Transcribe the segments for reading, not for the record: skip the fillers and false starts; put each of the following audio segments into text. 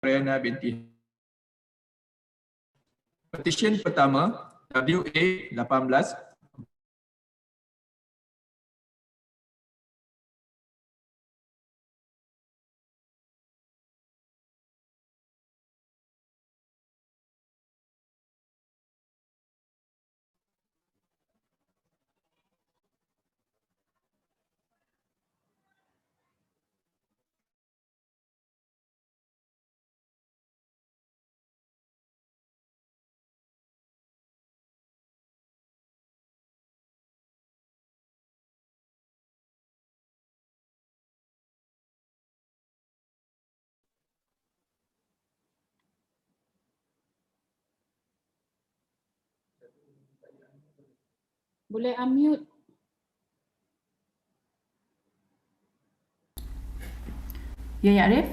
Mariana binti. Petisyen pertama WA 18 Boleh unmute. Ya Arif.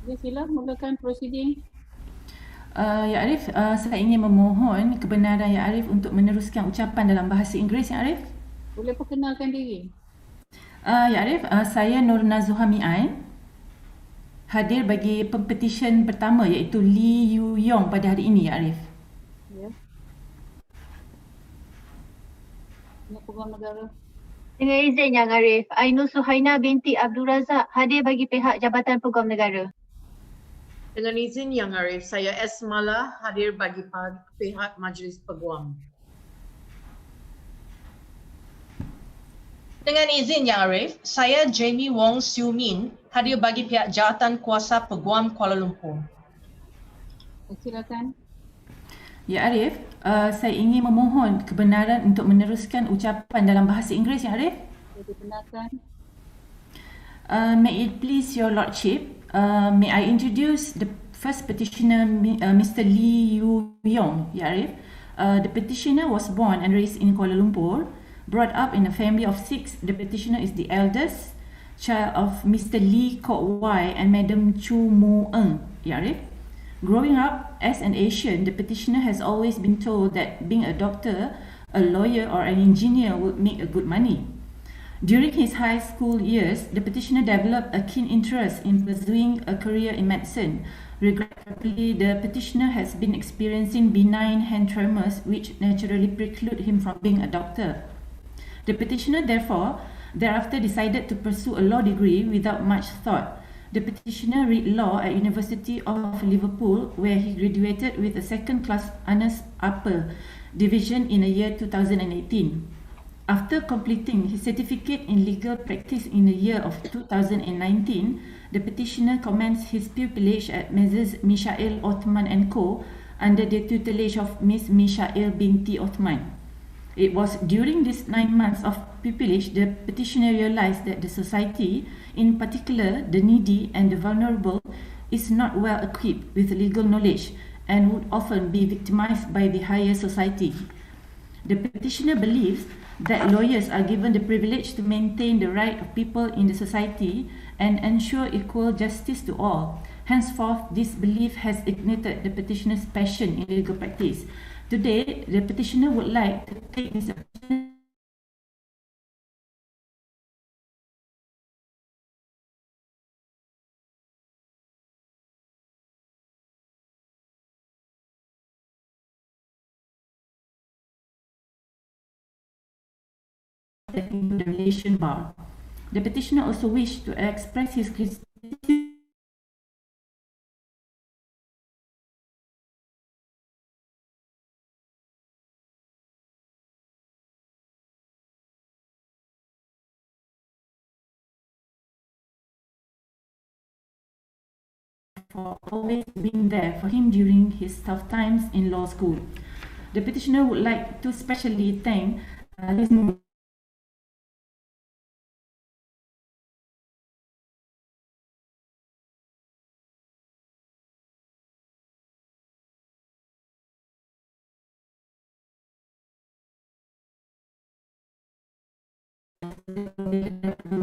Ya, sila mulakan proceeding. Ya Arif, saya ingin memohon kebenaran Ya Arif untuk meneruskan ucapan dalam bahasa Inggeris Ya Arif. Boleh perkenalkan diri. Ya Arif, saya Nur Nazuha Mi'ai, hadir bagi pempetisyen pertama iaitu Lee Yu Yong pada hari ini Ya Arif. Ya. Ini Peguam Negara. Dengan izin Yang Arif, Ainul Suhaina binti Abdul Razak hadir bagi pihak Jabatan Peguam Negara. Dengan izin Yang Arif, saya Esmala hadir bagi pihak Majlis Peguam. Dengan izin Yang Arif, saya Jamie Wong Siu Min hadir bagi pihak Jawatan Kuasa Peguam Kuala Lumpur. Silakan. Ya Arif, saya ingin memohon kebenaran untuk meneruskan ucapan dalam bahasa Inggeris Ya Arif. Boleh dibenarkan. May it please your lordship, may I introduce the first petitioner, Mr. Lee Yu Yong, Ya Arif. The petitioner was born and raised in Kuala Lumpur, brought up in a family of 6. The petitioner is the eldest child of Mr. Lee Kok Wai and Madam Chu Mu Eng, Ya Arif. Growing up as an Asian, the petitioner has always been told that being a doctor, a lawyer or an engineer would make a good money. During his high school years, the petitioner developed a keen interest in pursuing a career in medicine. Regrettably, the petitioner has been experiencing benign hand tremors which naturally preclude him from being a doctor. The petitioner thereafter decided to pursue a law degree without much thought. The petitioner read law at University of Liverpool, where he graduated with a second-class honours upper division in the year 2018. After completing his certificate in legal practice in the year of 2019, the petitioner commenced his pupillage at Messrs. Mishael Othman and Co. under the tutelage of Miss Mishael binti Othman. It was during these 9 months of pupillage the petitioner realized that the society, in particular the needy and the vulnerable, is not well equipped with legal knowledge and would often be victimized by the higher society. The petitioner believes that lawyers are given the privilege to maintain the right of people in the society and ensure equal justice to all. Henceforth, this belief has ignited the petitioner's passion in legal practice. Today, the petitioner would like to take this opportunity into the Malaysian bar. The petitioner also wished to express his gratitude for always being there for him during his tough times in law school. The petitioner would like to specially thank his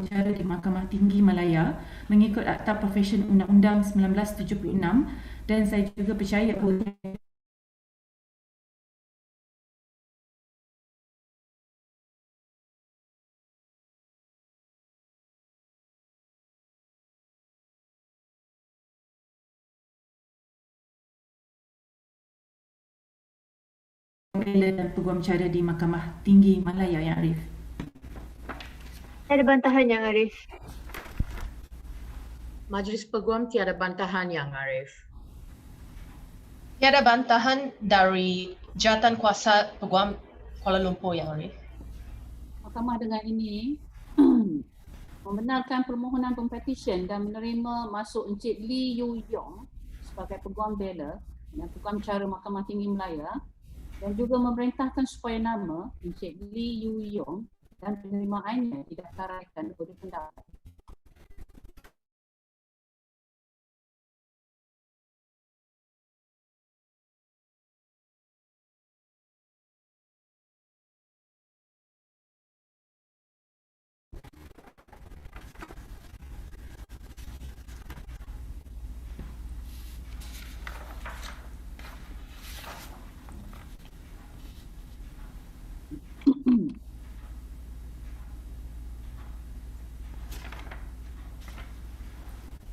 Cara di Mahkamah Tinggi Malaya mengikut Akta Profession Undang-Undang 1976, dan saya juga percaya bahawa Bela dan Peguam Cara di Mahkamah Tinggi Malaya, Yang Arif. Tiada bantahan Yang Arif. Majlis Peguam tiada bantahan Yang Arif. Tiada bantahan dari Jawatan Kuasa Peguam Kuala Lumpur, Yang Arif. Mahkamah dengan ini membenarkan permohonan pempetisyen dan menerima masuk Encik Lee Yu Yong sebagai Peguam Bela dan Peguam Cara Mahkamah Tinggi Malaya, dan juga memerintahkan supaya nama Encik Lee Yu Yong dan penerimaannya didaftaraikan oleh pendapat.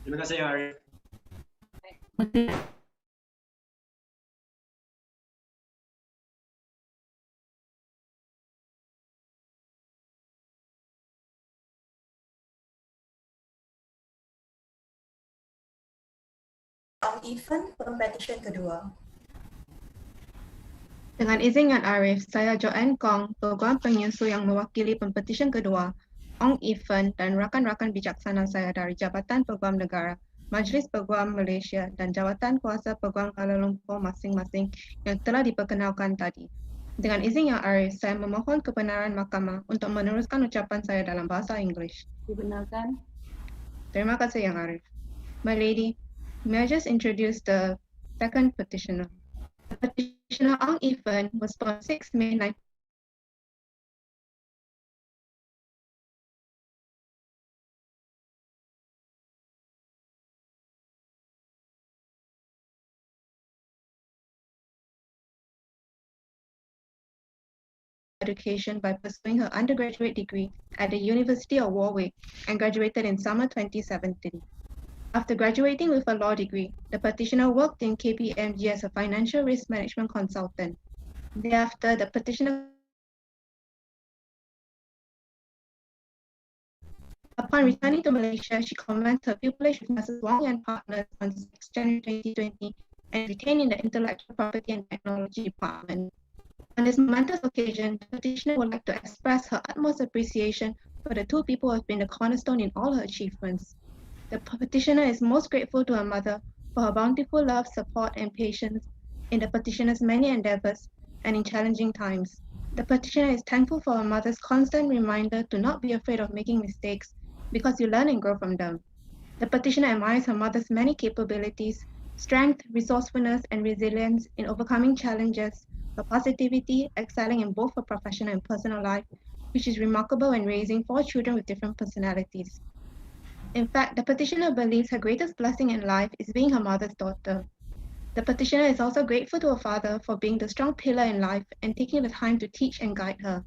Terima kasih Yang Arif. Event Pempetisyen kedua. Dengan izin Yang Arif, saya Joanne Kong, Peguam Penyusu yang mewakili Pempetisyen kedua, Ong Event dan rakan-rakan bijaksana saya dari Jabatan Peguam Negara, Majlis Peguam Malaysia dan Jawatan Kuasa Peguam Kuala Lumpur masing-masing yang telah diperkenalkan tadi. Dengan izin Yang Arif, saya memohon kebenaran mahkamah untuk meneruskan ucapan saya dalam bahasa Inggeris. Dibenarkan. Terima kasih Yang Arif. My lady, may I just introduce the second petitioner. The petitioner Ong Even was born 6 May 19 education by pursuing her undergraduate degree at the University of Warwick and graduated in summer 2017. After graduating with a law degree, the petitioner worked in KPMG as a financial risk management consultant. Thereafter, the petitioner upon returning to Malaysia, she commenced her pupillage with Mrs. Wong and Partners on 6 January 2020 and retained in the Intellectual Property and Technology Department. On this momentous occasion, the petitioner would like to express her utmost appreciation for the two people who have been the cornerstone in all her achievements. The petitioner is most grateful to her mother for her bountiful love, support, and patience in the petitioner's many endeavors and in challenging times. The petitioner is thankful for her mother's constant reminder to not be afraid of making mistakes because you learn and grow from them. The petitioner admires her mother's many capabilities, strength, resourcefulness, and resilience in overcoming challenges, her positivity, excelling in both her professional and personal life, which is remarkable when raising 4 children with different personalities. In fact, the petitioner believes her greatest blessing in life is being her mother's daughter. The petitioner is also grateful to her father for being the strong pillar in life and taking the time to teach and guide her.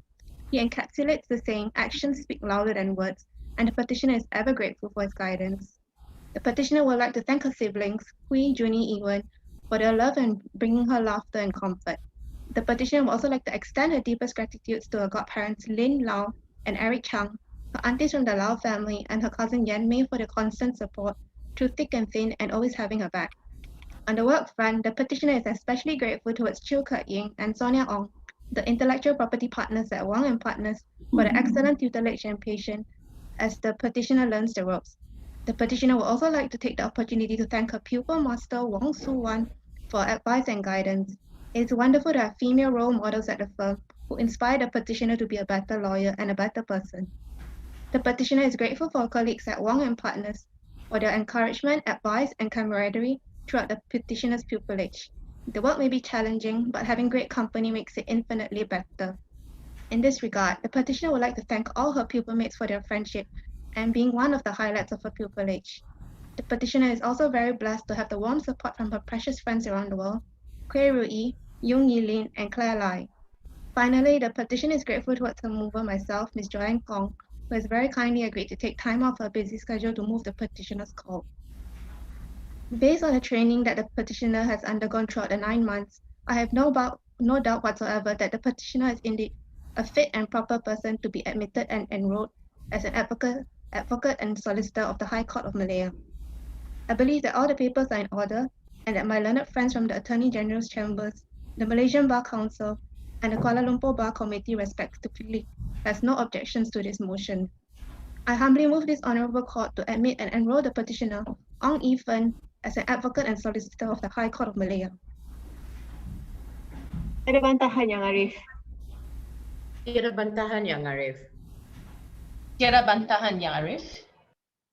He encapsulates the saying, actions speak louder than words, and the petitioner is ever grateful for his guidance. The petitioner would like to thank her siblings, Hui, Junie, Ewan, for their love and bringing her laughter and comfort. The petitioner would also like to extend her deepest gratitude to her godparents Lin Lau and Eric Chang, her aunties from the Lau family, and her cousin Yan Mei for their constant support, through thick and thin, and always having her back. On the work front, the petitioner is especially grateful towards Chiu Kat Ying and Sonia Ong, the intellectual property partners at Wong and Partners, for the excellent tutelage and patience as the petitioner learns the ropes. The petitioner would also like to take the opportunity to thank her pupil master Wong Su Wan for advice and guidance. It is wonderful to have female role models at the firm who inspire the petitioner to be a better lawyer and a better person. The petitioner is grateful for her colleagues at Wong and Partners for their encouragement, advice, and camaraderie throughout the petitioner's pupillage. The work may be challenging, but having great company makes it infinitely better. In this regard, the petitioner would like to thank all her pupilmates for their friendship and being one of the highlights of her pupillage. The petitioner is also very blessed to have the warm support from her precious friends around the world, Kueh Rui, Yung Yilin, and Claire Lai. Finally, the petitioner is grateful towards her mover, myself, Ms. Joanne Kong, who has very kindly agreed to take time off her busy schedule to move the petitioner's call. Based on the training that the petitioner has undergone throughout the 9 months, I have no doubt no doubt whatsoever that the petitioner is indeed a fit and proper person to be admitted and enrolled as an advocate and solicitor of the High Court of Malaya. I believe that all the papers are in order and that my learned friends from the Attorney General's Chambers, the Malaysian Bar Council, and the Kuala Lumpur Bar Committee respectively has no objections to this motion. I humbly move this Honourable Court to admit and enroll the petitioner, Ong E. Fen, as an advocate and solicitor of the High Court of Malaya. Ada bantahan Yang Arif? Tiada bantahan Yang Arif. Tiada bantahan Yang Arif.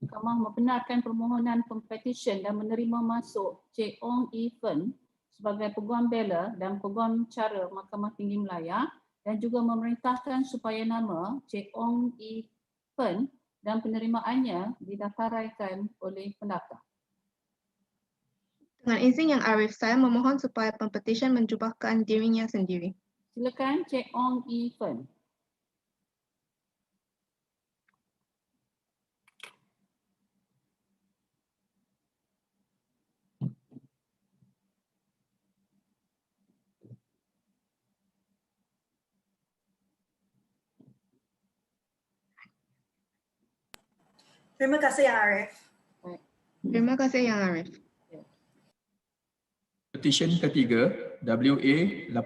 Mahkamah membenarkan permohonan pempetisyen dan menerima masuk Cik Ong E. Fen sebagai Peguam Bela dan Peguam Cara Mahkamah Tinggi Malaya dan juga memerintahkan supaya nama Cik Ong E. Fen dan penerimaannya didaftaraikan oleh pendaftar. Dengan izin Yang Arif, saya memohon supaya pempetisyen menjubahkan dirinya sendiri. Silakan Cik Ong E. Fen. Terima kasih Yang Arif. Terima kasih Yang Arif. Petisyen ketiga WA 18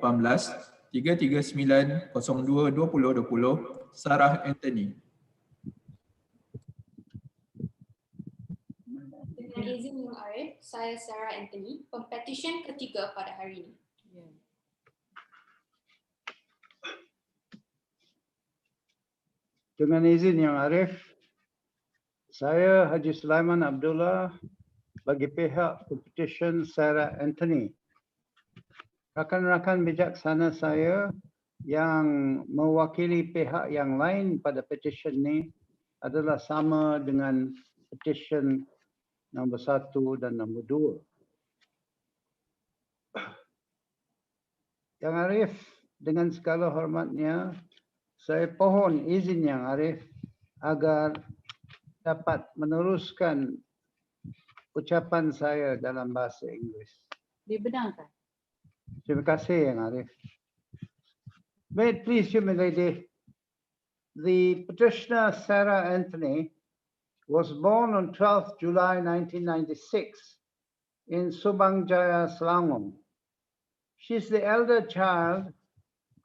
339 02 2020 Sarah Anthony. Dengan izin Yang Arif, saya Sarah Anthony, pempetisyen ketiga pada hari ini. Dengan izin Yang Arif, saya Haji Sulaiman Abdullah bagi pihak Pempetisyen Sarah Anthony. Rakan-rakan bijaksana saya yang mewakili pihak yang lain pada petisyen ini adalah sama dengan petisyen nombor 1 dan nombor 2. Yang Arif, dengan segala hormatnya, saya pohon izin Yang Arif agar dapat meneruskan ucapan saya dalam bahasa Inggeris. Dibenarkan. Terima kasih Yang Arif. May it please you, my lady, the petitioner Sarah Anthony was born on 12th July 1996 in Subang Jaya, Selangor. She is the elder child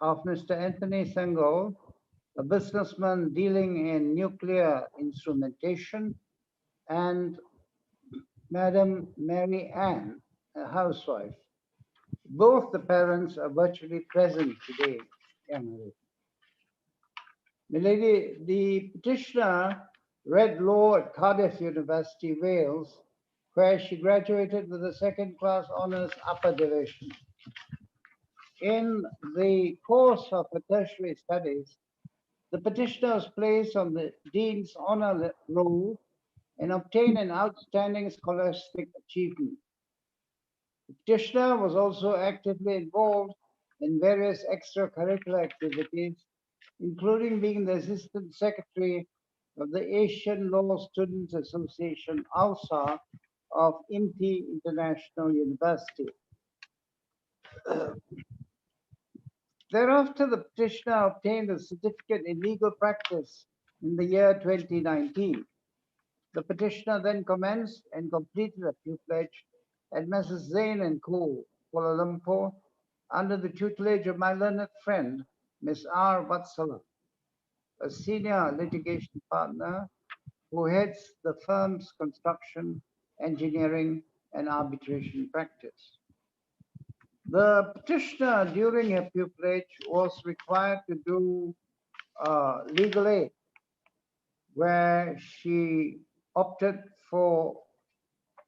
of Mr. Anthony Senggol, a businessman dealing in nuclear instrumentation, and Madam Mary Ann, a housewife. Both the parents are virtually present today. Milady, the petitioner read law at Cardiff University, Wales, where she graduated with a second-class honours upper division. In the course of her tertiary studies, the petitioner was placed on the Dean's Honour Roll and obtained an outstanding scholastic achievement. The petitioner was also actively involved in various extracurricular activities, including being the Assistant Secretary of the Asian Law Students Association, ALSA, of IMTI International University. Thereafter, the petitioner obtained a certificate in legal practice in the year 2019. The petitioner then commenced and completed a pupillage at Messrs. Zain & Co., Kuala Lumpur, under the tutelage of my learned friend, Ms. R. Vatsala, a senior litigation partner who heads the firm's construction, engineering, and arbitration practice. The petitioner during her pupillage was required to do legal aid, where she opted for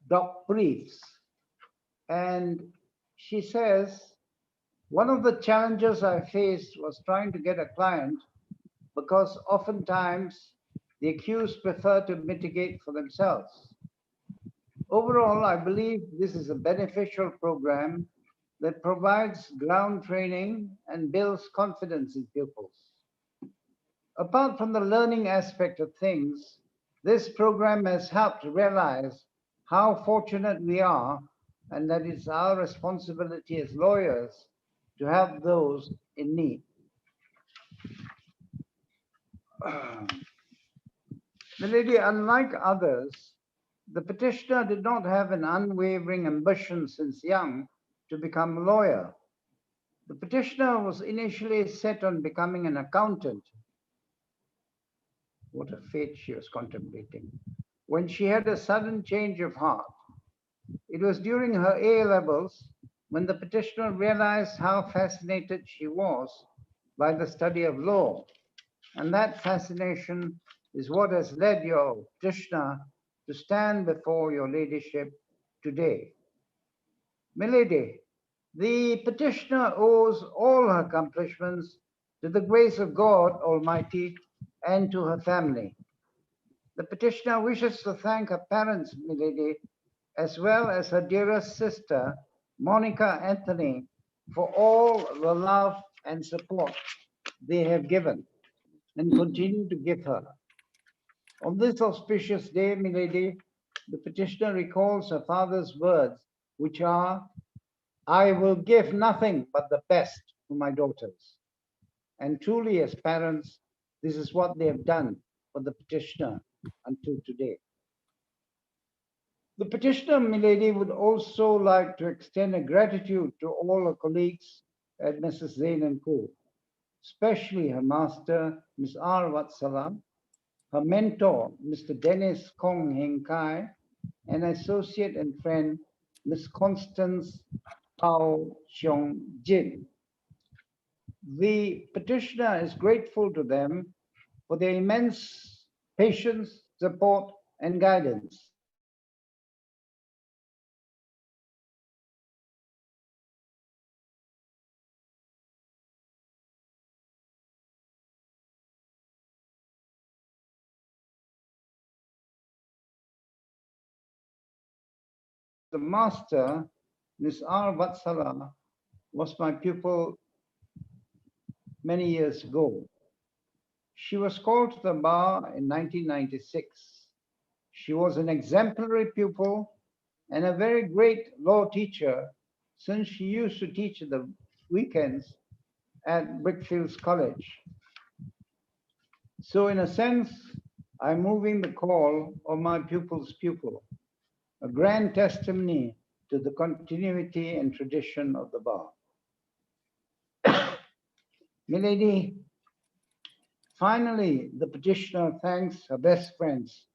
doc briefs. And she says, one of the challenges I faced was trying to get a client because oftentimes the accused prefer to mitigate for themselves. Overall, I believe this is a beneficial program that provides ground training and builds confidence in pupils. Apart from the learning aspect of things, this program has helped realize how fortunate we are and that it's our responsibility as lawyers to help those in need. Milady, unlike others, the petitioner did not have an unwavering ambition since young to become a lawyer. The petitioner was initially set on becoming an accountant. What a fate she was contemplating, when she had a sudden change of heart. It was during her A-levels when the petitioner realized how fascinated she was by the study of law. And that fascination is what has led your petitioner to stand before your ladyship today. Milady, the petitioner owes all her accomplishments to the grace of God Almighty and to her family. The petitioner wishes to thank her parents, Milady, as well as her dearest sister, Monica Anthony, for all the love and support they have given and continue to give her. On this auspicious day, Milady, the petitioner recalls her father's words, which are, "I will give nothing but the best to my daughters." And truly, as parents, this is what they have done for the petitioner until today. The petitioner, Milady, would also like to extend a gratitude to all her colleagues at Mrs. Zain and Co., especially her master, Ms. R. Vatsalam, her mentor, Mr. Dennis Kong Heng Kai, and associate and friend, Ms. Constance Pao Cheong Jin. The petitioner is grateful to them for their immense patience, support, and guidance. The master, Ms. R. Vatsala, was my pupil many years ago. She was called to the bar in 1996. She was an exemplary pupil and a very great law teacher, since she used to teach the weekends at Brickfields College. So in a sense, I'm moving the call of my pupil's pupil, a grand testimony to the continuity and tradition of the bar. Milady, finally, the petitioner thanks her best friends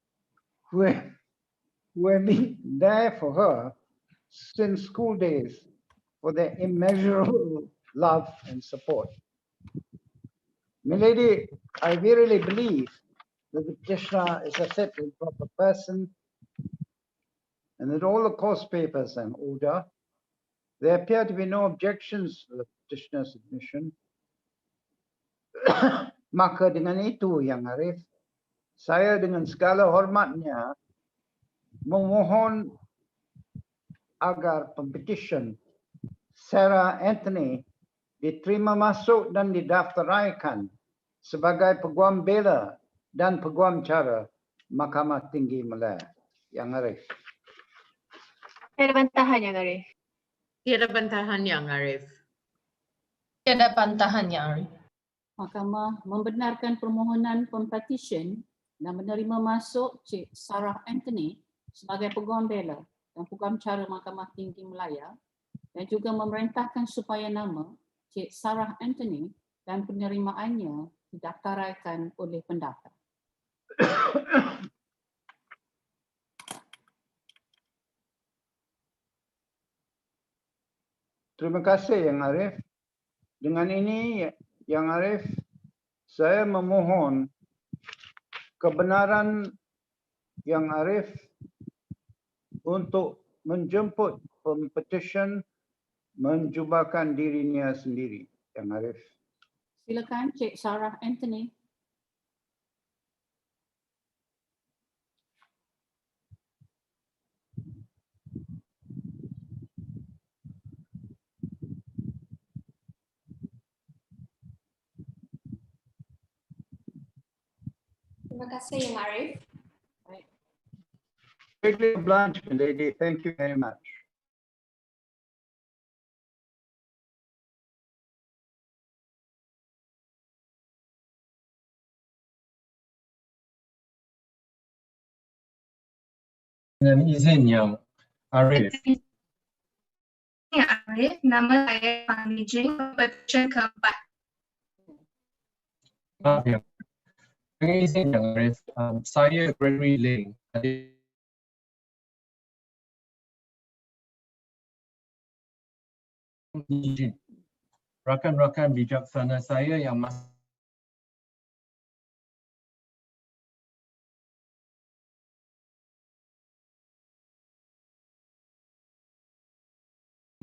who have been there for her since school days for their immeasurable love and support. Milady, I verily believe that the petitioner is a fit and proper person and that all the course papers are in order. There appear to be no objections to the petitioner's submission. Maka dengan itu, Yang Arif, saya dengan segala hormatnya memohon agar Pempetisyen Sarah Anthony diterima masuk dan didaftaraikan sebagai Peguam Bela dan Peguam Cara Mahkamah Tinggi Malaya. Yang Arif. Tiada bantahan, Yang Arif. Tiada bantahan, Yang Arif. Tiada bantahan, Yang Arif. Mahkamah membenarkan permohonan Pempetisyen dan menerima masuk Cik Sarah Anthony sebagai Peguam Bela dan Peguam Cara Mahkamah Tinggi Malaya dan juga memerintahkan supaya nama Cik Sarah Anthony dan penerimaannya didaftaraikan oleh pendaftar. Terima kasih Yang Arif. Dengan ini Yang Arif, saya memohon kebenaran Yang Arif untuk menjemput Pempetisyen menjubahkan dirinya sendiri. Yang Arif. Silakan Cik Sarah Anthony. Terima kasih Yang Arif. Greatly obliged, lady. Thank you very much. Dengan izin Yang Arif. Ya, Arif, nama saya Pempetisyen Pempetisyen keempat. Maaf Yang. Dengan izin Yang Arif, saya Gregory Ling. Izin. Rakan-rakan bijaksana saya yang masih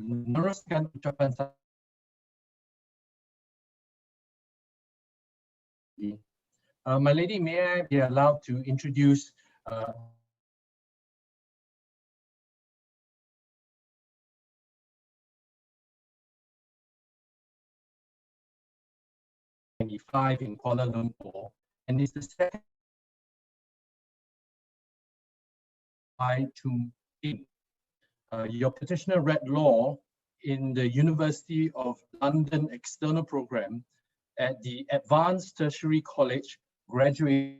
'meneruskan ucapan saya. My lady, may I be allowed to introduce in Kuala Lumpur, and is the second to your petitioner read law in the University of London External Program at the Advanced Tertiary College, graduated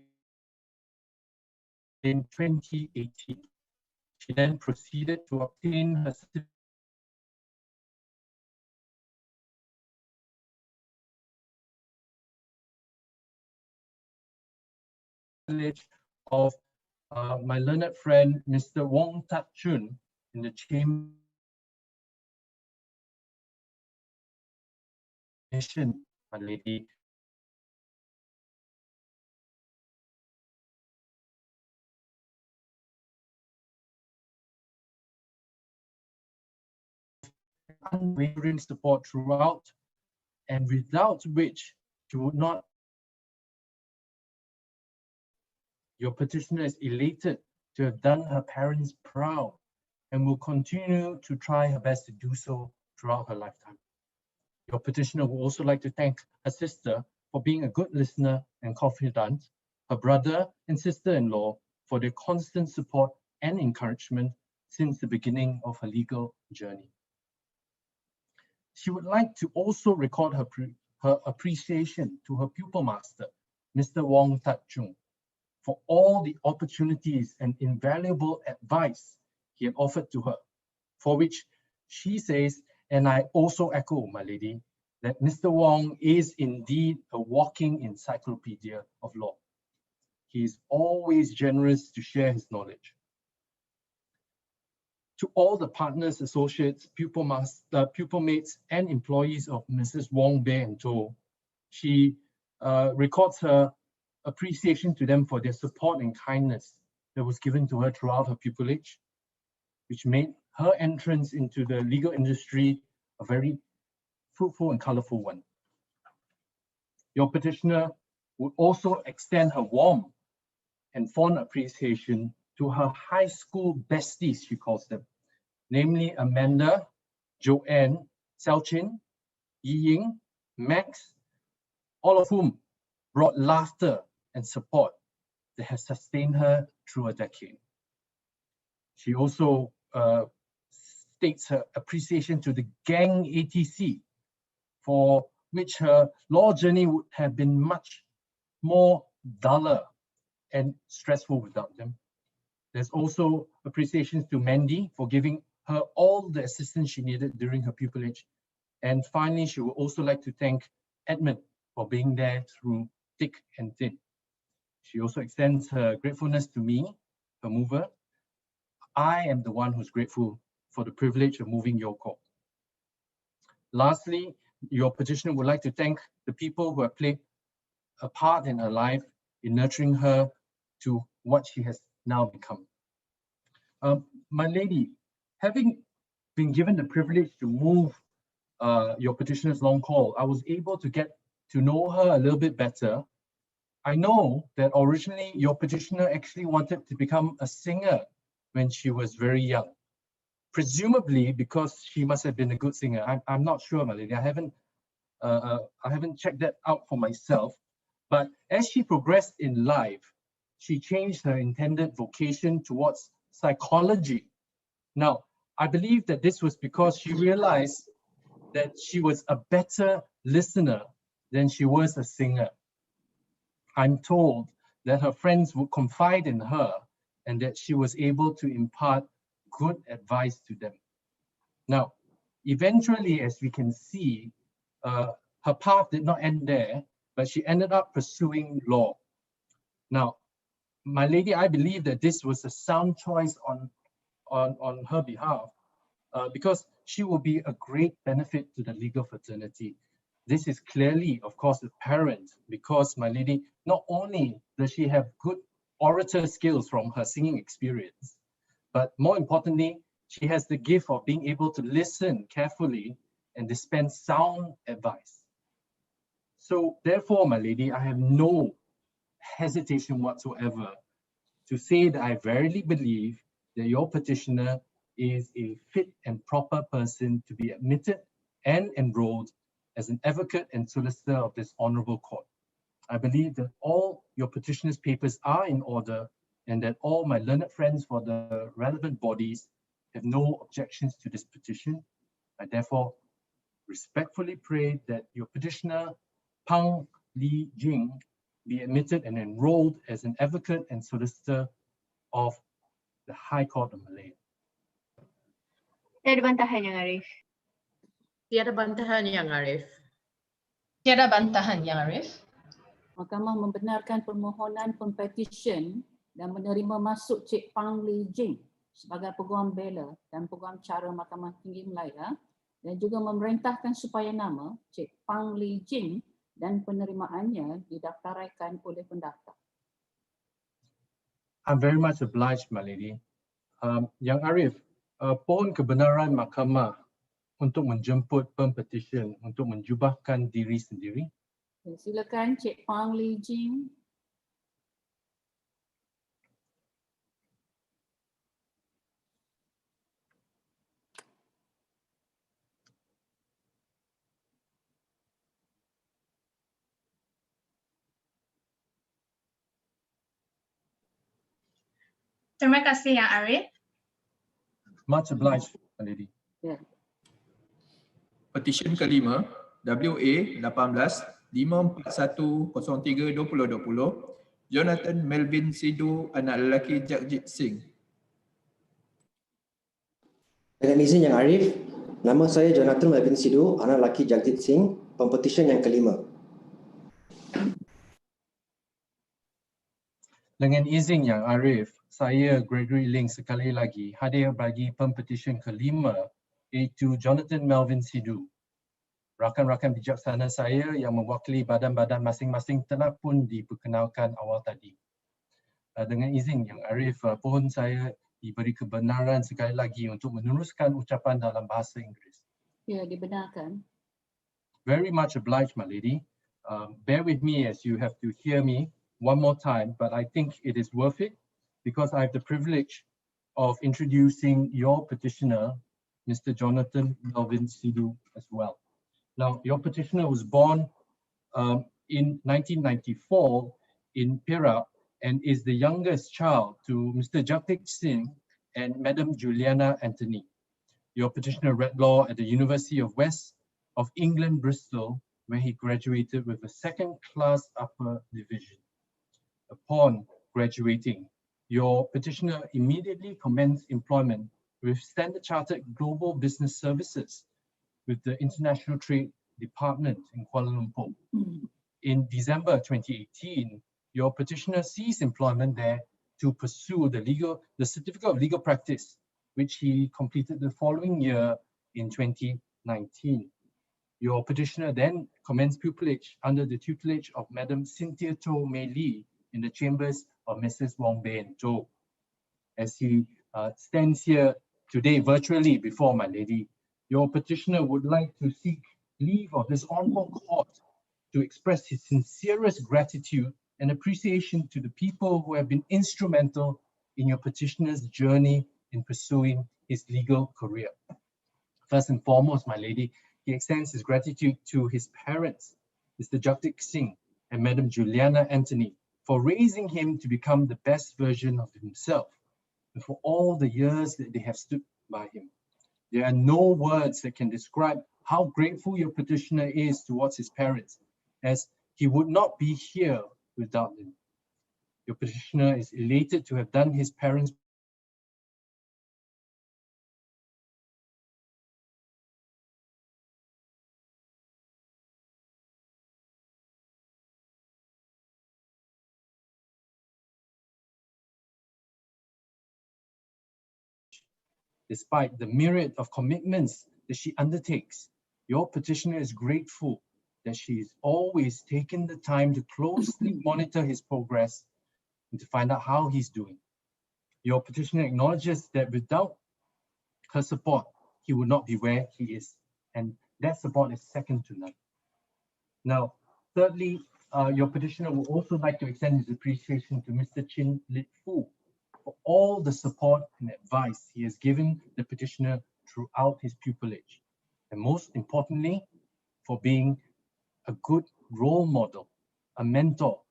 in 2018. She then proceeded to obtain her certificate of my learned friend, Mr. Wong Tat Chun, in the Chamber. My lady. Unwavering support throughout, and without which you would not. Your petitioner is elated to have done her parents proud and will continue to try her best to do so throughout her lifetime. Your petitioner would also like to thank her sister for being a good listener and confidant, her brother and sister-in-law for their constant support and encouragement since the beginning of her legal journey. She would like to also record her appreciation to her pupil master, Mr. Wong Tat Chung, for all the opportunities and invaluable advice he had offered to her, for which she says, and I also echo, my lady, that Mr. Wong is indeed a walking encyclopedia of law. He is always generous to share his knowledge. To all the partners, associates, pupil mates, and employees of Mrs. Wong, Beh and To, she records her appreciation to them for their support and kindness that was given to her throughout her pupillage, which made her entrance into the legal industry a very fruitful and colorful one. Your petitioner would also extend her warm and fond appreciation to her high school besties, she calls them, namely Amanda, Joanne, Selchin, Yi Ying, Max, all of whom brought laughter and support that has sustained her through a decade. She also states her appreciation to the gang ATC, for which her law journey would have been much more duller and stressful without them. There's also appreciation to Mandy for giving her all the assistance she needed during her pupillage. And finally, she would also like to thank Edmund for being there through thick and thin. She also extends her gratefulness to me, her mover. I am the one who's grateful for the privilege of moving your court. Lastly, your petitioner would like to thank the people who have played a part in her life in nurturing her to what she has now become. My lady, having been given the privilege to move your petitioner's long call, I was able to get to know her a little bit better. I know that originally your petitioner actually wanted to become a singer when she was very young, presumably because she must have been a good singer. I'm not sure, my lady. I haven't checked that out for myself. But as she progressed in life, she changed her intended vocation towards psychology. Now, I believe that this was because she realized that she was a better listener than she was a singer. I'm told that her friends would confide in her and that she was able to impart good advice to them. Now, eventually, as we can see, her path did not end there, but she ended up pursuing law. Now, my lady, I believe that this was a sound choice on her behalf, because she will be a great benefit to the legal fraternity. This is clearly, of course, apparent because my lady, not only does she have good orator skills from her singing experience, but more importantly, she has the gift of being able to listen carefully and dispense sound advice. So therefore, my lady, I have no hesitation whatsoever to say that I verily believe that your petitioner is a fit and proper person to be admitted and enrolled as an advocate and solicitor of this honorable court. I believe that all your petitioner's papers are in order and that all my learned friends for the relevant bodies have no objections to this petition. I therefore respectfully pray that your petitioner, Pang Li Jing, be admitted and enrolled as an advocate and solicitor of the High Court of Malaya. Tiada bantahan Yang Arif. Tiada bantahan Yang Arif. Tiada bantahan Yang Arif. Mahkamah membenarkan permohonan pempetisyen dan menerima masuk Cik Pang Li Jing sebagai Peguam Bela dan Peguam Cara Mahkamah Tinggi Malaya dan juga memerintahkan supaya nama Cik Pang Li Jing dan penerimaannya didaftaraikan oleh pendaftar. I'm very much obliged, my lady. Yang Arif, pohon kebenaran mahkamah untuk menjemput pempetisyen untuk menjubahkan diri sendiri. Silakan Cik Pang Li Jing. Terima kasih Yang Arif. Much obliged, my lady. Petisyen kelima, WA 18-54103-2020, Jonathan Melvin Sidhu, anak lelaki Jagjit Singh. Dengan izin Yang Arif, nama saya Jonathan Melvin Sidhu, anak lelaki Jagjit Singh, pempetisyen yang kelima. Dengan izin Yang Arif, saya Gregory Ling sekali lagi hadir bagi pempetisyen kelima, iaitu Jonathan Melvin Sidhu. Rakan-rakan bijaksana saya yang mewakili badan-badan masing-masing telah pun diperkenalkan awal tadi. Dengan izin Yang Arif, pohon saya diberi kebenaran sekali lagi untuk meneruskan ucapan dalam bahasa Inggeris. Ya, dibenarkan. Very much obliged, my lady. Bear with me as you have to hear me one more time, but I think it is worth it because I have the privilege of introducing your petitioner, Mr. Jonathan Melvin Sidhu, as well. Now, your petitioner was born in 1994 in Perak and is the youngest child to Mr. Jagjit Singh and Madam Juliana Anthony. Your petitioner read law at the University of West of England, Bristol, where he graduated with a second-class upper division. Upon graduating, your petitioner immediately commenced employment with Standard Chartered Global Business Services with the International Trade Department in Kuala Lumpur. In December 2018, your petitioner ceased employment there to pursue the Certificate of Legal Practice, which he completed the following year in 2019. Your petitioner then commenced pupillage under the tutelage of Madam Cynthia Toh Mei Lee in the chambers of Mrs. Wong Bain Toh. As he stands here today virtually before my lady, your petitioner would like to seek leave of this honorable court to express his sincerest gratitude and appreciation to the people who have been instrumental in your petitioner's journey in pursuing his legal career. First and foremost, my lady, he extends his gratitude to his parents, Mr. Jagjit Singh and Madam Juliana Anthony, for raising him to become the best version of himself and for all the years that they have stood by him. There are no words that can describe how grateful your petitioner is towards his parents, as he would not be here without them. Your petitioner is elated to have done his parents' despite the myriad of commitments that she undertakes. Your petitioner is grateful that she is always taking the time to closely monitor his progress and to find out how he's doing. Your petitioner acknowledges that without her support, he would not be where he is, and that support is second to none. Now, thirdly, your petitioner would also like to extend his appreciation to Mr. Chin Lit Fu for all the support and advice he has given the petitioner throughout his pupillage, and most importantly, for being a good role model, a mentor,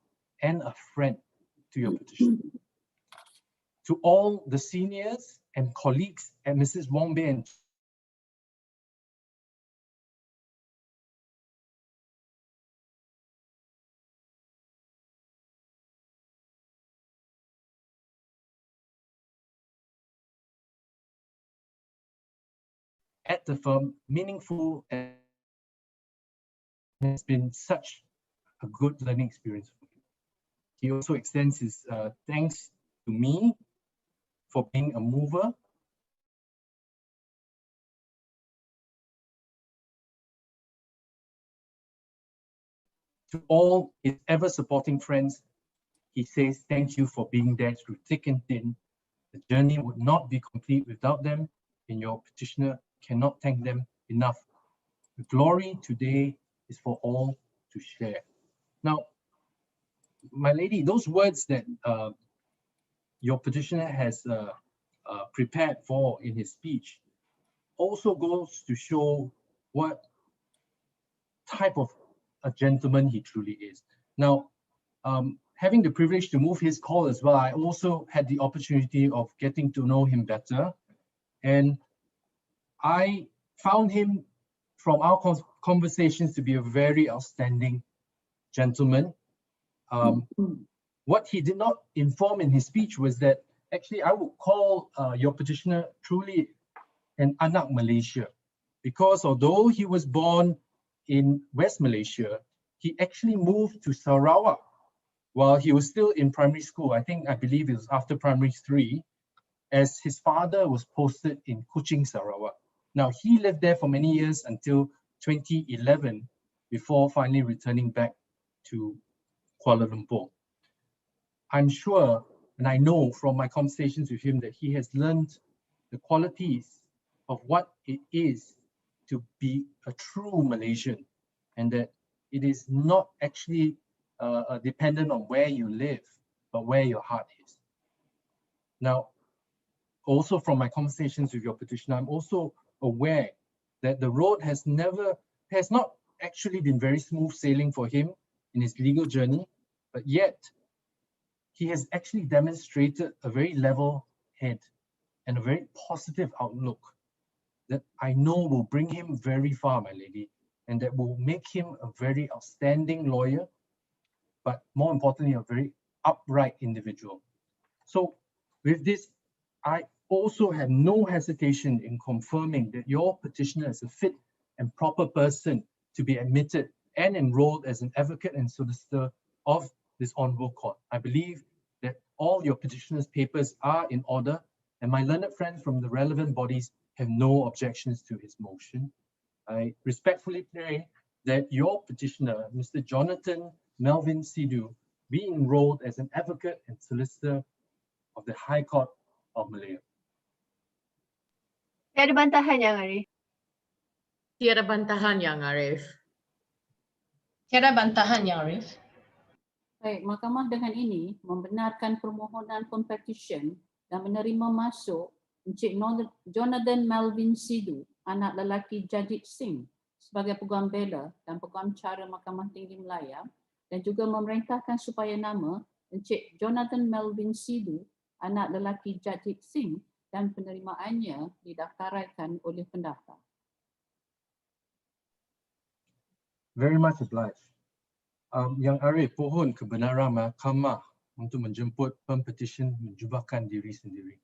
and a friend to your petitioner. To all the seniors and colleagues at Mrs. Wong Bae at the firm, meaningful, and has been such a good learning experience for him. He also extends his thanks to me for being a mover to all his ever supporting friends. He says thank you for being there through thick and thin. The journey would not be complete without them, and your petitioner cannot thank them enough. The glory today is for all to share. Now, my lady, those words that your petitioner has prepared for in his speech also goes to show what type of a gentleman he truly is. Now, having the privilege to move his call as well, I also had the opportunity of getting to know him better, and I found him from our conversations to be a very outstanding gentleman. What he did not inform in his speech was that actually I would call your petitioner truly an anak Malaysia, because although he was born in West Malaysia, he actually moved to Sarawak while he was still in primary school. I believe it was after primary 3, as his father was posted in Kuching, Sarawak. Now, he lived there for many years until 2011 before finally returning back to Kuala Lumpur. I'm sure, and I know from my conversations with him, that he has learned the qualities of what it is to be a true Malaysian, and that it is not actually dependent on where you live, but where your heart is. Now, also from my conversations with your petitioner, I'm also aware that the road has not actually been very smooth sailing for him in his legal journey, but yet he has actually demonstrated a very level head and a very positive outlook that I know will bring him very far, my lady, and that will make him a very outstanding lawyer, but more importantly, a very upright individual. So with this, I also have no hesitation in confirming that your petitioner is a fit and proper person to be admitted and enrolled as an advocate and solicitor of this honorable court. I believe that all your petitioner's papers are in order, and my learned friends from the relevant bodies have no objections to his motion. I respectfully pray that your petitioner, Mr. Jonathan Melvin Sidhu, be enrolled as an advocate and solicitor of the High Court of Malaya. Tiada bantahan, Yang Arif. Tiada bantahan, Yang Arif. Tiada bantahan, Yang Arif. Baik, Mahkamah dengan ini membenarkan permohonan Pempetisyen dan menerima masuk Encik Jonathan Melvin Sidhu, anak lelaki Jajit Singh, sebagai Peguam Bela dan Peguam Cara Mahkamah Tinggi Malaya, dan juga memerintahkan supaya nama Encik Jonathan Melvin Sidhu, anak lelaki Jajit Singh, dan penerimaannya didaftaraikan oleh pendaftar. Very much obliged. Yang Arif, pohon kebenaran Mahkamah untuk menjemput pempetisyen menjubahkan diri sendiri.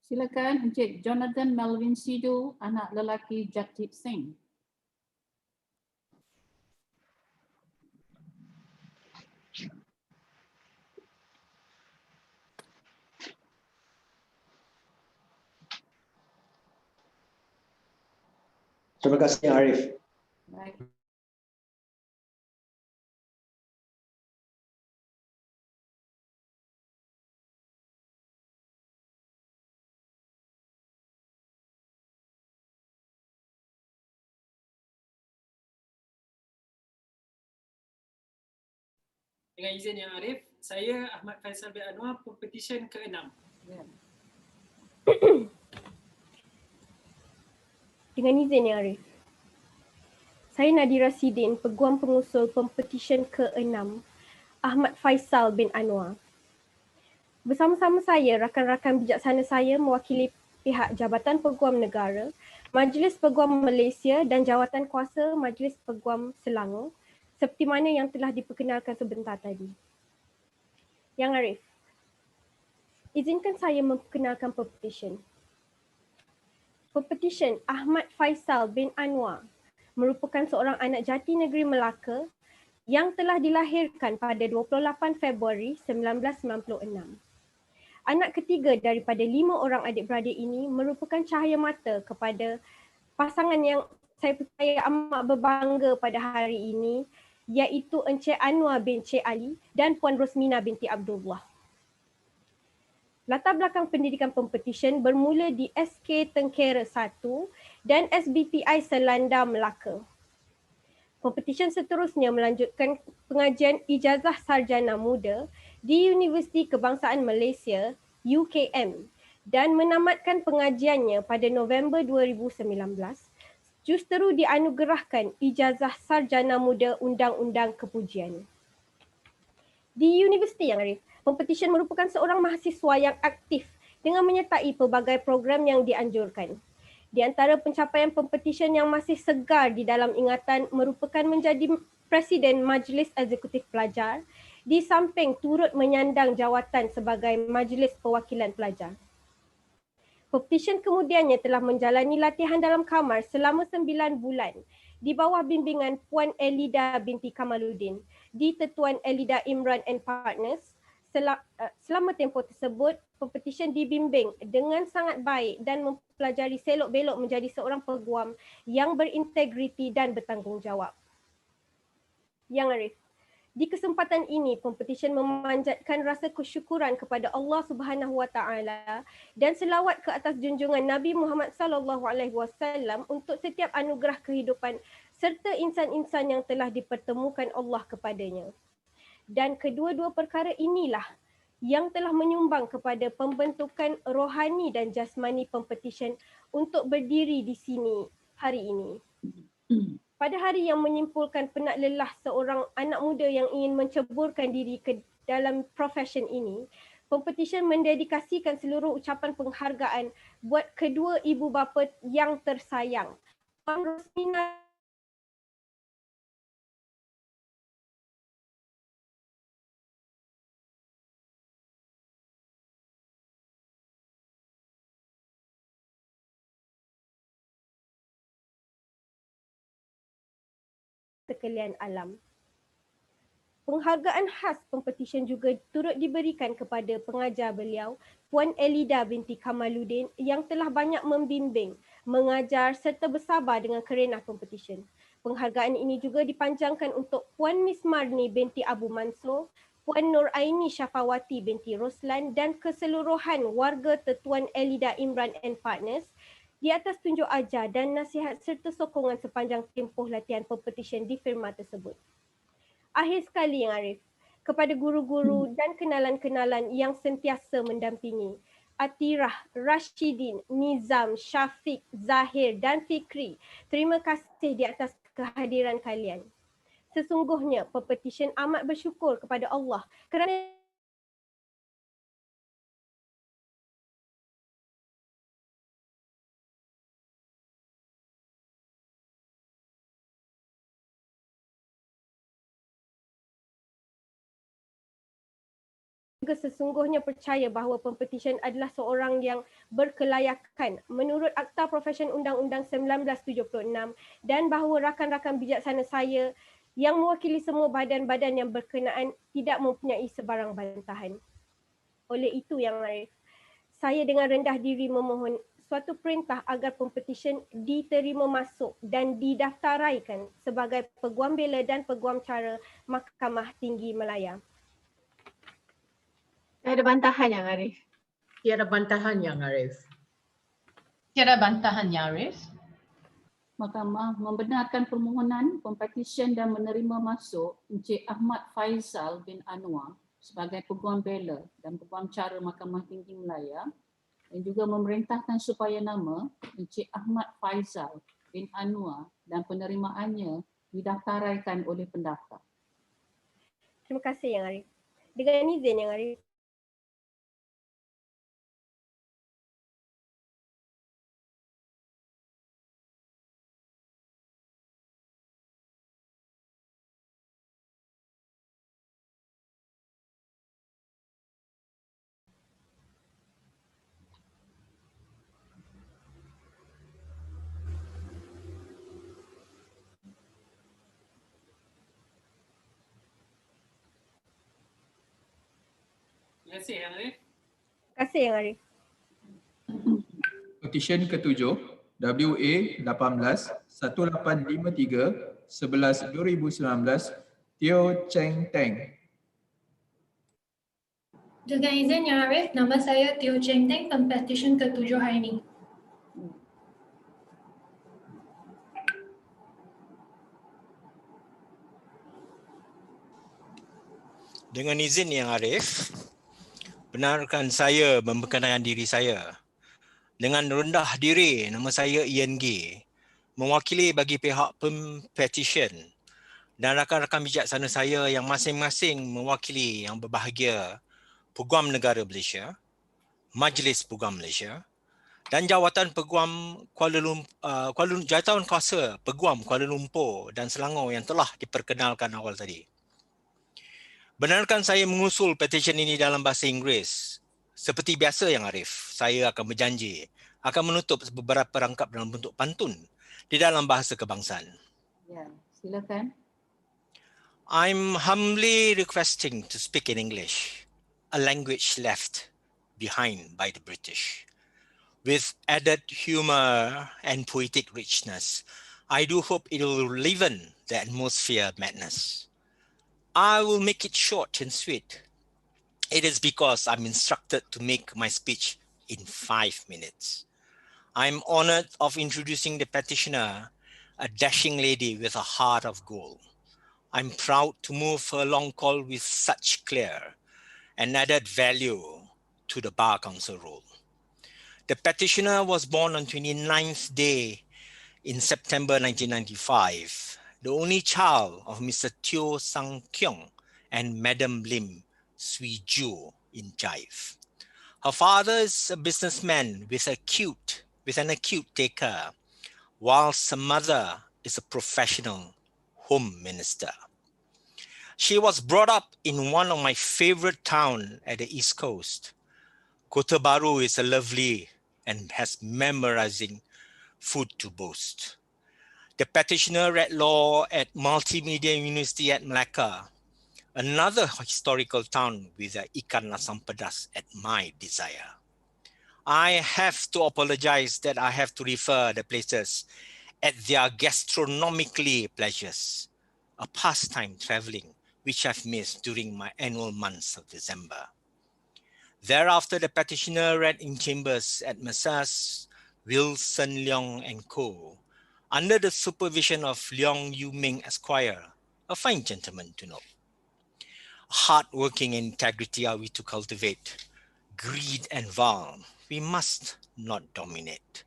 Silakan Encik Jonathan Melvin Sidhu, anak lelaki Jagjit Singh. Terima kasih Arif. Baik. Dengan izin Yang Arif, saya Ahmad Faisal bin Anwar, Pempetisyen ke-6. Ya. Dengan izin Yang Arif, saya Nadira Sidin, Peguam Pengusul Pempetisyen ke-6, Ahmad Faisal bin Anwar. Bersama-sama saya, rakan-rakan bijaksana saya mewakili pihak Jabatan Peguam Negara, Majlis Peguam Malaysia dan Jawatan Kuasa Majlis Peguam Selangor, seperti mana yang telah diperkenalkan sebentar tadi. Yang Arif, izinkan saya memperkenalkan pempetisyen. Pempetisyen Ahmad Faisal bin Anwar merupakan seorang anak jati negeri Melaka yang telah dilahirkan pada 28 Februari 1996. Anak ketiga daripada 5 orang adik-beradik ini merupakan cahaya mata kepada pasangan yang saya percaya amat berbangga pada hari ini, iaitu Encik Anwar bin Cik Ali dan Puan Rosmina binti Abdullah. Latar belakang pendidikan pempetisyen bermula di SK Tengkera 1 dan SBPI Selanda Melaka. Pempetisyen seterusnya melanjutkan pengajian ijazah sarjana muda di Universiti Kebangsaan Malaysia UKM dan menamatkan pengajiannya pada November 2019. Justeru dianugerahkan ijazah sarjana muda Undang-Undang Kepujian. Di Universiti Yang Arif, pempetisyen merupakan seorang mahasiswa yang aktif dengan menyertai pelbagai program yang dianjurkan. Di antara pencapaian pempetisyen yang masih segar di dalam ingatan merupakan menjadi Presiden Majlis Eksekutif Pelajar, di samping turut menyandang jawatan sebagai Majlis Perwakilan Pelajar. Pempetisyen kemudiannya telah menjalani latihan dalam kamar selama 9 bulan di bawah bimbingan Puan Elida binti Kamaluddin di Tetuan Elida Imran and Partners. Selama tempoh tersebut, pempetisyen dibimbing dengan sangat baik dan mempelajari selok-belok menjadi seorang peguam yang berintegriti dan bertanggungjawab. Yang Arif, di kesempatan ini, pempetisyen memanjatkan rasa kesyukuran kepada Allah Subhanahu Wa Taala dan selawat ke atas junjungan Nabi Muhammad sallallahu alaihi wasallam untuk setiap anugerah kehidupan serta insan-insan yang telah dipertemukan Allah kepadanya. Dan kedua-dua perkara inilah yang telah menyumbang kepada pembentukan rohani dan jasmani pempetisyen untuk berdiri di sini hari ini. Pada hari yang menyimpulkan penat lelah seorang anak muda yang ingin menceburkan diri ke dalam profesion ini, pempetisyen mendedikasikan seluruh ucapan penghargaan buat kedua ibu bapa yang tersayang, Puan Rosmina sekalian alam. Penghargaan khas pempetisyen juga turut diberikan kepada pengajar beliau, Puan Elida binti Kamaluddin yang telah banyak membimbing, mengajar serta bersabar dengan kerenah pempetisyen. Penghargaan ini juga dipanjangkan untuk Puan Miss Marni binti Abu Mansur, Puan Nur Aini Syafawati binti Roslan dan keseluruhan warga Tetuan Elida Imran and Partners di atas tunjuk ajar dan nasihat serta sokongan sepanjang tempoh latihan pempetisyen di firma tersebut. Akhir sekali Yang Arif, kepada guru-guru dan kenalan-kenalan yang sentiasa mendampingi, Atirah, Rashidin, Nizam, Syafiq, Zahir dan Fikri, terima kasih di atas kehadiran kalian. Sesungguhnya pempetisyen amat bersyukur kepada Allah kerana apakah sesungguhnya percaya bahawa pempetisyen adalah seorang yang berkelayakan menurut Akta Profesyen Undang-Undang 1976 dan bahawa rakan-rakan bijaksana saya yang mewakili semua badan-badan yang berkenaan tidak mempunyai sebarang bantahan. Oleh itu, Yang Arif, saya dengan rendah diri memohon suatu perintah agar pempetisyen diterima masuk dan didaftaraikan sebagai Peguam Bela dan Peguam Cara Mahkamah Tinggi Malaya. Ada bantahan Yang Arif? Tiada bantahan Yang Arif. Tiada bantahan Yang Arif. Mahkamah membenarkan permohonan pempetisyen dan menerima masuk Encik Ahmad Faizal bin Anwar sebagai Peguam Bela dan Peguam Cara Mahkamah Tinggi Malaya dan juga memerintahkan supaya nama Encik Ahmad Faizal bin Anwar dan penerimaannya didaftaraikan oleh pendaftar. Terima kasih Yang Arif. Dengan izin Yang Arif. Terima kasih Yang Arif. Terima kasih Yang Arif. Petisyen ke-7 WA 18-1853 11/2019 Teo Cheng Teng. Dengan izin Yang Arif, nama saya Teo Cheng Teng, Pempetisyen ke-7 hari ini. Dengan izin Yang Arif, benarkan saya memperkenalkan diri saya. Dengan rendah diri, nama saya Ian G, mewakili bagi pihak Pempetisyen dan rakan-rakan bijaksana saya yang masing-masing mewakili yang berbahagia Peguam Negara Malaysia, Majlis Peguam Malaysia dan Jawatan Peguam Jawatan Kuasa Peguam Kuala Lumpur dan Selangor yang telah diperkenalkan awal tadi. Benarkan saya mengusul petisyen ini dalam bahasa Inggeris. Seperti biasa Yang Arif, saya akan berjanji akan menutup beberapa rangkap dalam bentuk pantun di dalam bahasa kebangsaan. Ya, silakan. I'm humbly requesting to speak in English, a language left behind by the British. With added humor and poetic richness, I do hope it will liven the atmosphere of madness. I will make it short and sweet. It is because I'm instructed to make my speech in 5 minutes. I'm honored of introducing the petitioner, a dashing lady with a heart of gold. I'm proud to move her long call with such clear and added value to the Bar Council role. The petitioner was born on 29th day in September 1995, the only child of Mr. Teo Sang Kyong and Madam Lim Swee Ju in Jive. Her father is a businessman with an acute taker, whilst her mother is a professional home minister. She was brought up in one of my favorite towns at the East Coast. Kota Baru is a lovely and has memorizing food to boast. The petitioner read law at Multimedia University at Malacca, another historical town with the ikan asam pedas at my desire. I have to apologize that I have to refer the places at their gastronomically pleasures, a pastime traveling which I've missed during my annual months of December. Thereafter, the petitioner read in chambers at Messrs. Wilson Leong and Co., under the supervision of Leong Yu Ming Esquire, a fine gentleman to know. Hard-working integrity are we to cultivate. Greed and vile, we must not dominate.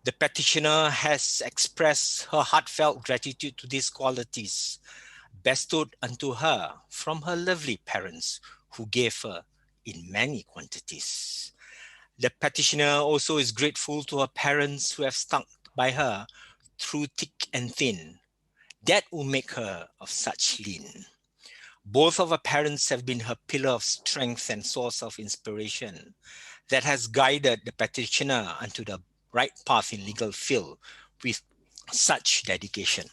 The petitioner has expressed her heartfelt gratitude to these qualities, bestowed unto her from her lovely parents, who gave her in many quantities. The petitioner also is grateful to her parents who have stuck by her through thick and thin. That will make her of such lean. Both of her parents have been her pillar of strength and source of inspiration that has guided the petitioner onto the right path in legal field with such dedication.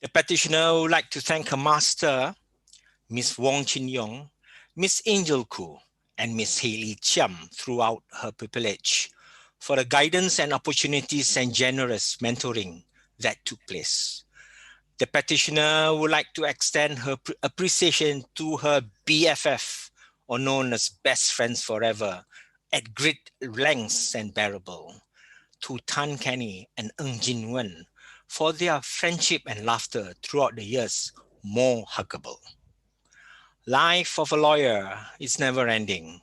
The petitioner would like to thank her master, Miss Wong Chin Yong, Miss Angel Koo, and Miss Hayley Chiam throughout her pupillage for the guidance and opportunities and generous mentoring that took place. The petitioner would like to extend her appreciation to her BFF, or known as best friends forever, at great lengths and bearable, to Tan Kenny and Ng Jin Wen for their friendship and laughter throughout the years, more huggable. Life of a lawyer is never ending.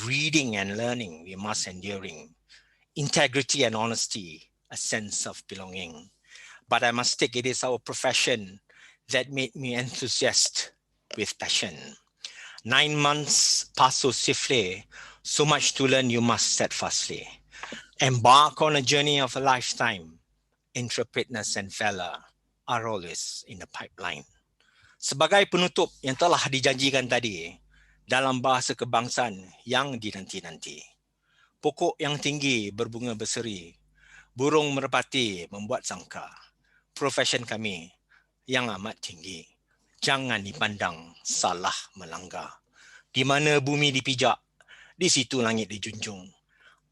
Reading and learning we must enduring. Integrity and honesty, a sense of belonging. But I must take it is our profession that made me enthusiast with passion. 9 months pass so swiftly, so much to learn you must steadfastly. Embark on a journey of a lifetime. Intrepidness and valor are always in the pipeline. Sebagai penutup yang telah dijanjikan tadi, dalam bahasa kebangsaan yang dinanti-nanti. Pokok yang tinggi berbunga berseri, burung merpati membuat sangka. Profession kami yang amat tinggi, jangan dipandang salah melanggar. Di mana bumi dipijak, di situ langit dijunjung.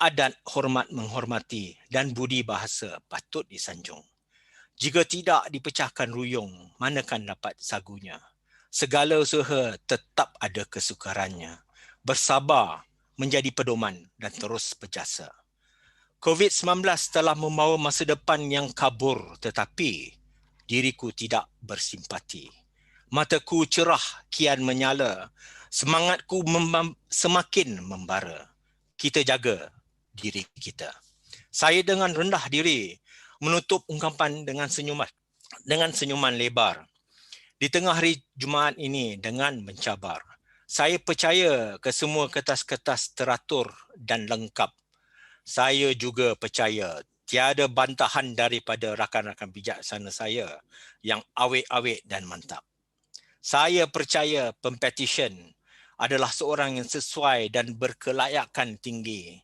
Adat hormat menghormati dan budi bahasa patut disanjung. Jika tidak dipecahkan ruyung, manakan dapat sagunya. Segala usaha tetap ada kesukarannya. Bersabar menjadi pedoman dan terus berjasa. COVID-19 telah membawa masa depan yang kabur, tetapi diriku tidak bersimpati. Mataku cerah kian menyala, semangatku semakin membara. Kita jaga diri kita. Saya dengan rendah diri menutup ungkapan dengan senyuman lebar. Di tengah hari Jumaat ini dengan mencabar. Saya percaya ke semua kertas-kertas teratur dan lengkap. Saya juga percaya tiada bantahan daripada rakan-rakan bijaksana saya yang awet-awet dan mantap. Saya percaya Pempetisyen adalah seorang yang sesuai dan berkelayakan tinggi.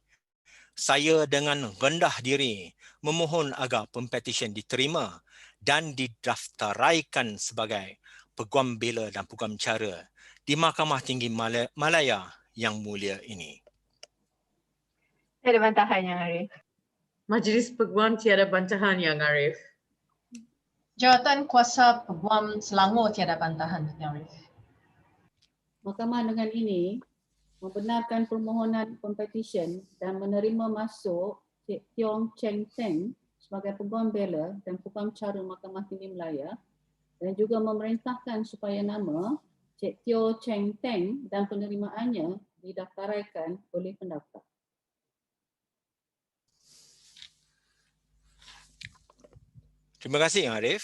Saya dengan rendah diri memohon agar Pempetisyen diterima dan didaftaraikan sebagai Peguam Bela dan Peguam Cara di Mahkamah Tinggi Malaya yang mulia ini. Tiada bantahan Yang Arif. Majlis Peguam tiada bantahan Yang Arif. Jawatan Kuasa Peguam Selangor tiada bantahan Yang Arif. Mahkamah dengan ini membenarkan permohonan Pempetisyen dan menerima masuk Cik Tiong Cheng Teng sebagai Peguam Bela dan Peguam Cara Mahkamah Tinggi Malaya dan juga memerintahkan supaya nama Cik Tio Cheng Teng dan penerimaannya didaftaraikan oleh pendaftar. Terima kasih Yang Arif.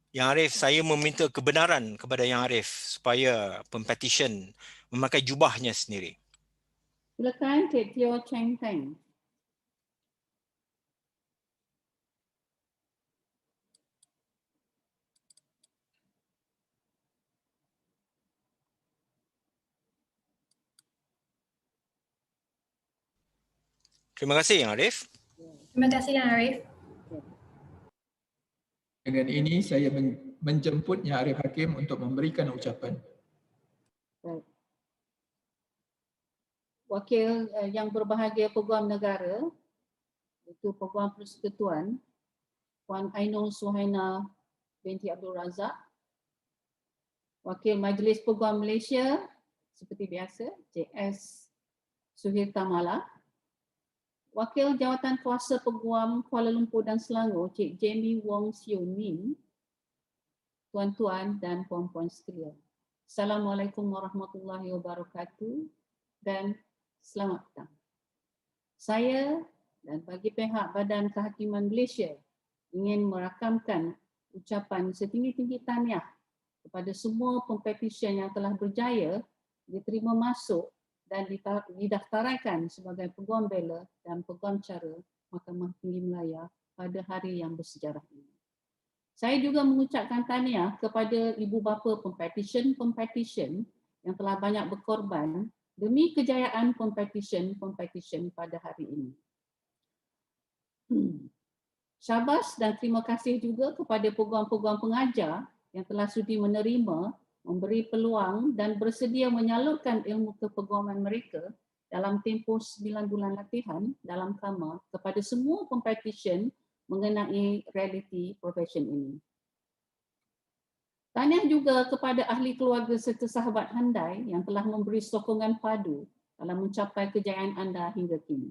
Yang Arif, saya meminta kebenaran kepada Yang Arif supaya Pempetisyen memakai jubahnya sendiri. Silakan Cik Tio Cheng Teng. Terima kasih Yang Arif. Terima kasih Yang Arif. Dengan ini saya menjemput Yang Arif Hakim untuk memberikan ucapan. Baik. Wakil yang berbahagia Peguam Negara, itu Peguam Persekutuan, Puan Ainul Suhaina binti Abdul Razak. Wakil Majlis Peguam Malaysia, seperti biasa, JS Suhir Tamala. Wakil Jawatan Kuasa Peguam Kuala Lumpur dan Selangor, Cik Jamie Wong Siu Min, tuan-tuan dan puan-puan sekalian. Assalamualaikum warahmatullahi wabarakatuh dan selamat datang. Saya dan bagi pihak Badan Kehakiman Malaysia ingin merakamkan ucapan setinggi-tinggi tahniah kepada semua Pempetisyen yang telah berjaya diterima masuk dan didaftaraikan sebagai Peguam Bela dan Peguam Cara Mahkamah Tinggi Malaya pada hari yang bersejarah ini. Saya juga mengucapkan tahniah kepada ibu bapa pempetisyen yang telah banyak berkorban demi kejayaan pempetisyen pada hari ini. Syabas dan terima kasih juga kepada peguam-peguam pengajar yang telah sudi menerima, memberi peluang dan bersedia menyalurkan ilmu kepeguaman mereka dalam tempoh 9 bulan latihan dalam kamar kepada semua pempetisyen mengenai realiti profession ini. Tahniah juga kepada ahli keluarga serta sahabat handai yang telah memberi sokongan padu dalam mencapai kejayaan anda hingga kini.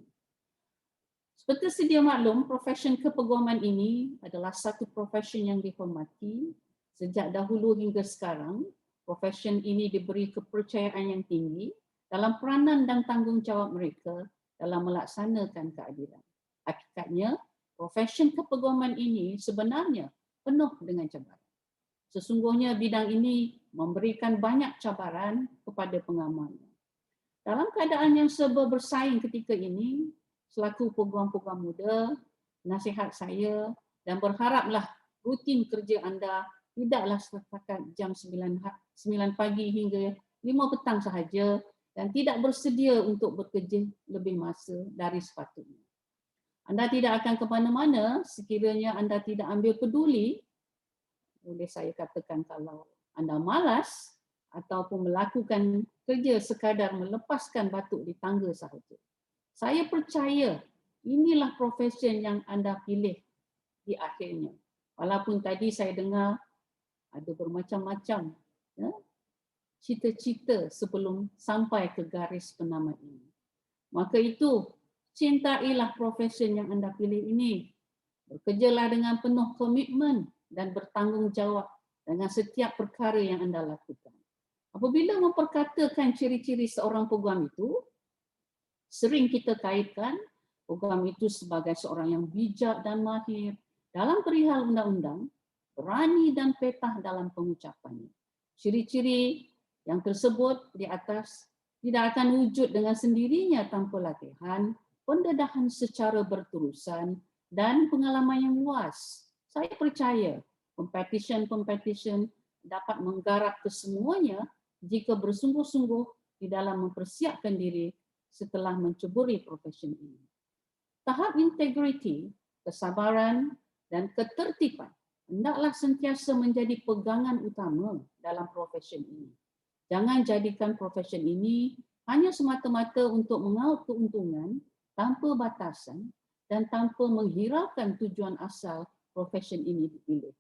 Seperti sedia maklum, profession kepeguaman ini adalah satu profession yang dihormati sejak dahulu hingga sekarang. Profession ini diberi kepercayaan yang tinggi dalam peranan dan tanggungjawab mereka dalam melaksanakan keadilan. Hakikatnya, profession kepeguaman ini sebenarnya penuh dengan cabaran. Sesungguhnya bidang ini memberikan banyak cabaran kepada pengamalnya. Dalam keadaan yang serba bersaing ketika ini, selaku peguam-peguam muda, nasihat saya dan berharaplah rutin kerja anda tidaklah setakat jam 9 pagi hingga 5 petang sahaja dan tidak bersedia untuk bekerja lebih masa dari sepatutnya. Anda tidak akan ke mana-mana sekiranya anda tidak ambil peduli. Boleh saya katakan kalau anda malas ataupun melakukan kerja sekadar melepaskan batuk di tangga sahaja. Saya percaya inilah profession yang anda pilih di akhirnya. Walaupun tadi saya dengar ada bermacam-macam cita-cita sebelum sampai ke garis penamat ini. Maka itu, cintailah profession yang anda pilih ini. Bekerjalah dengan penuh komitmen dan bertanggungjawab dengan setiap perkara yang anda lakukan. Apabila memperkatakan ciri-ciri seorang peguam itu, sering kita kaitkan peguam itu sebagai seorang yang bijak dan mahir dalam perihal undang-undang, berani dan petah dalam pengucapannya. Ciri-ciri yang tersebut di atas tidak akan wujud dengan sendirinya tanpa latihan, pendedahan secara berterusan dan pengalaman yang luas. Saya percaya pempetisyen dapat menggarap kesemuanya jika bersungguh-sungguh di dalam mempersiapkan diri setelah menceburi profesi ini. Tahap integriti, kesabaran dan ketertiban hendaklah sentiasa menjadi pegangan utama dalam profesi ini. Jangan jadikan profesi ini hanya semata-mata untuk mengaut keuntungan tanpa batasan dan tanpa menghiraukan tujuan asal profesi ini dipilih.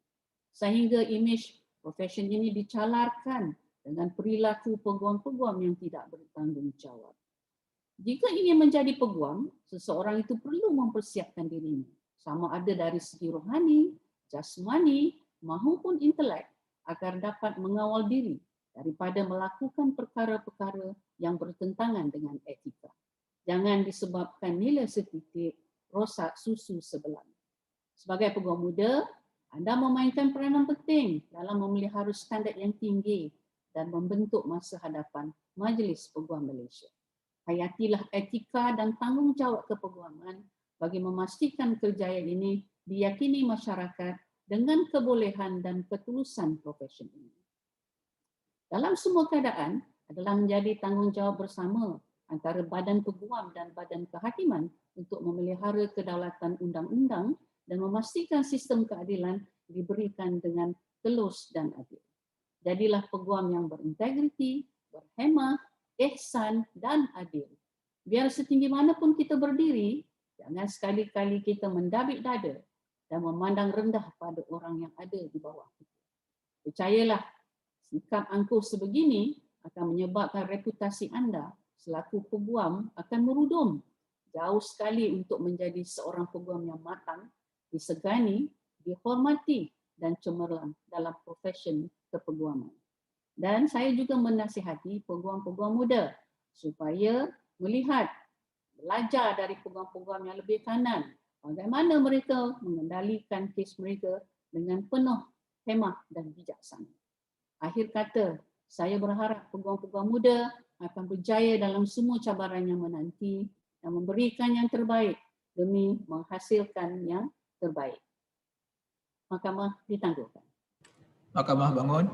Sehingga imej profesi ini dicalarkan dengan perilaku peguam-peguam yang tidak bertanggungjawab. Jika ingin menjadi peguam, seseorang itu perlu mempersiapkan dirinya, sama ada dari segi rohani, jasmani maupun intelek agar dapat mengawal diri daripada melakukan perkara-perkara yang bertentangan dengan etika. Jangan disebabkan nilai setitik rosak susu sebelah. Sebagai peguam muda, anda memainkan peranan penting dalam memelihara standard yang tinggi dan membentuk masa hadapan Majlis Peguam Malaysia. Hayatilah etika dan tanggungjawab kepeguaman bagi memastikan kerjaya ini diyakini masyarakat dengan kebolehan dan ketulusan profesi ini. Dalam semua keadaan adalah menjadi tanggungjawab bersama antara badan peguam dan badan kehakiman untuk memelihara kedaulatan undang-undang dan memastikan sistem keadilan diberikan dengan telus dan adil. Jadilah peguam yang berintegriti, berhemah, ihsan dan adil. Biar setinggi mana pun kita berdiri, jangan sekali-kali kita mendabik dada dan memandang rendah pada orang yang ada di bawah kita. Percayalah, sikap angkuh sebegini akan menyebabkan reputasi anda selaku peguam akan merudum jauh sekali untuk menjadi seorang peguam yang matang, disegani, dihormati dan cemerlang dalam profesi kepeguaman. Dan saya juga menasihati peguam-peguam muda supaya melihat, belajar dari peguam-peguam yang lebih kanan bagaimana mereka mengendalikan kes mereka dengan penuh hemah dan bijaksana. Akhir kata, saya berharap peguam-peguam muda akan berjaya dalam semua cabaran yang menanti dan memberikan yang terbaik demi menghasilkan yang terbaik. Mahkamah ditangguhkan. Mahkamah bangun.